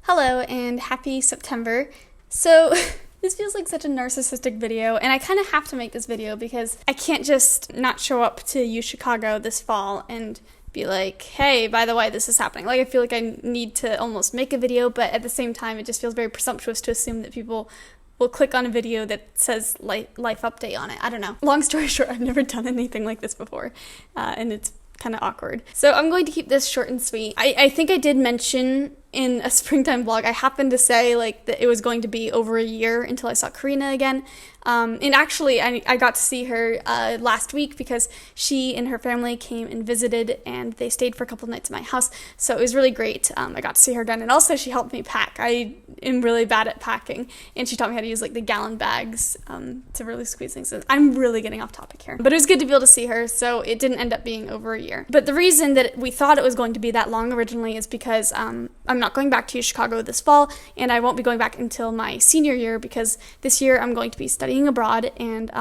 Hello and happy September. So this feels like such a narcissistic video, and I kind of have to make this video because I can't just not show up to uchicago this fall and be like, hey, by the way, this is happening. Like, I feel like I need to almost make a video, but at the same time, it just feels very presumptuous to assume that people will click on a video that says life update on it. I don't know. Long story short, I've never done anything like this before, and it's kind of awkward. So I'm going to keep this short and sweet. I think I did mention in a springtime vlog, I happened to say like that it was going to be over a year until I saw Karina again. And actually I got to see her last week because she and her family came and visited and they stayed for a couple nights at my house. So it was really great. I got to see her again, and also she helped me pack. I am really bad at packing, and she taught me how to use like the gallon bags to really squeeze things in. I'm really getting off topic here, but it was good to be able to see her, so it didn't end up being over a year. But the reason that we thought it was going to be that long originally is because I'm not going back to Chicago this fall, and I won't be going back until my senior year because this year I'm going to be studying abroad, and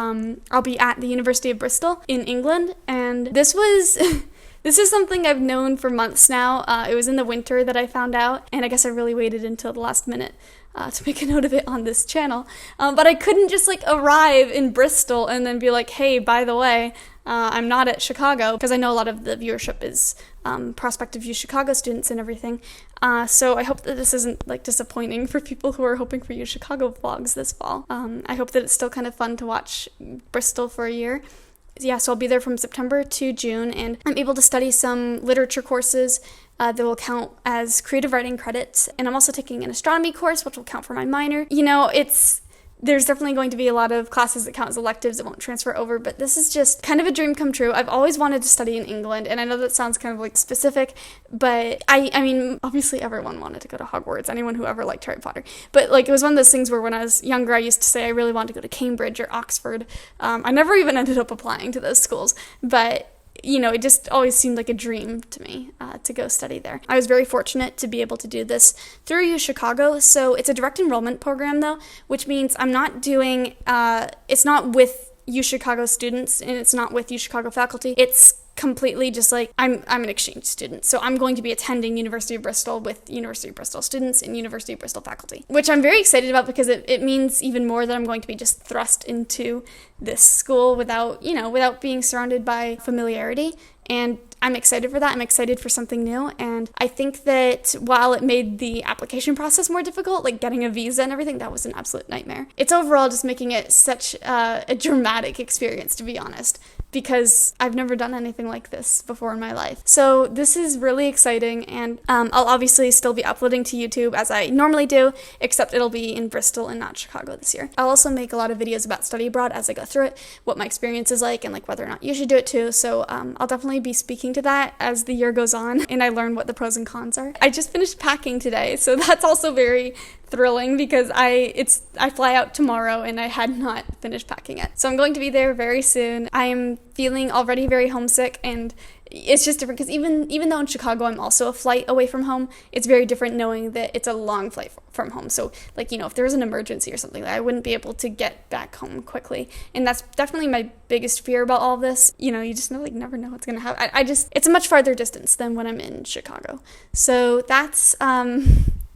I'll be at the University of Bristol in England. And this was this is something I've known for months now. It was in the winter that I found out, and I guess I really waited until the last minute to make a note of it on this channel. But I couldn't just like arrive in Bristol and then be like, hey, by the way, I'm not at Chicago, because I know a lot of the viewership is prospective uchicago students and everything. So I hope that this isn't like disappointing for people who are hoping for uchicago vlogs this fall. I hope that it's still kind of fun to watch Bristol for a year. Yeah, so I'll be there from September to June, and I'm able to study some literature courses that will count as creative writing credits. And I'm also taking an astronomy course, which will count for my minor. You know, there's definitely going to be a lot of classes that count as electives that won't transfer over, but this is just kind of a dream come true. I've always wanted to study in England, and I know that sounds kind of like specific, but I mean, obviously everyone wanted to go to Hogwarts, anyone who ever liked Harry Potter. But like, it was one of those things where when I was younger, I used to say I really wanted to go to Cambridge or Oxford. I never even ended up applying to those schools, but you know, it just always seemed like a dream to me to go study there. I was very fortunate to be able to do this through uchicago. So it's a direct enrollment program though, which means I'm not doing, it's not with uchicago students and it's not with uchicago faculty. It's completely just like, I'm an exchange student. So I'm going to be attending University of Bristol with University of Bristol students and University of Bristol faculty, which I'm very excited about because it means even more that I'm going to be just thrust into this school without being surrounded by familiarity. And I'm excited for that. I'm excited for something new. And I think that while it made the application process more difficult, like getting a visa and everything, that was an absolute nightmare. It's overall just making it such a dramatic experience, to be honest, because I've never done anything like this before in my life. So this is really exciting, and I'll obviously still be uploading to YouTube as I normally do, except it'll be in Bristol and not Chicago this year. I'll also make a lot of videos about study abroad as I go through it, what my experience is like, and like whether or not you should do it too. So I'll definitely be speaking to that as the year goes on and I learn what the pros and cons are. I just finished packing today, so that's also very thrilling because I fly out tomorrow and I had not finished packing it. So I'm going to be there very soon. I am feeling already very homesick, and it's just different because even though in Chicago I'm also a flight away from home, it's very different knowing that it's a long flight from home. So like, you know, if there was an emergency or something, I wouldn't be able to get back home quickly. And that's definitely my biggest fear about all of this. You know, you just never know what's going to happen. It's a much farther distance than when I'm in Chicago. So that's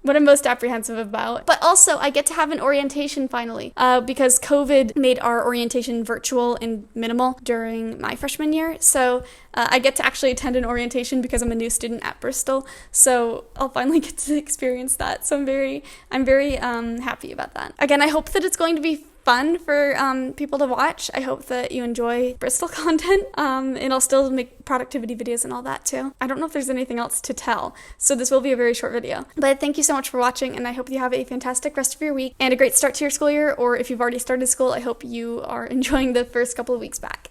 what I'm most apprehensive about. But also, I get to have an orientation finally, because COVID made our orientation virtual and minimal during my freshman year. So I get to actually attend an orientation because I'm a new student at Bristol. So I'll finally get to experience that. So I'm very happy about that. Again, I hope that it's going to be fun for people to watch. I hope that you enjoy Bristol content, and I'll still make productivity videos and all that too. I don't know if there's anything else to tell, so this will be a very short video. But thank you so much for watching, and I hope you have a fantastic rest of your week and a great start to your school year, or if you've already started school, I hope you are enjoying the first couple of weeks back.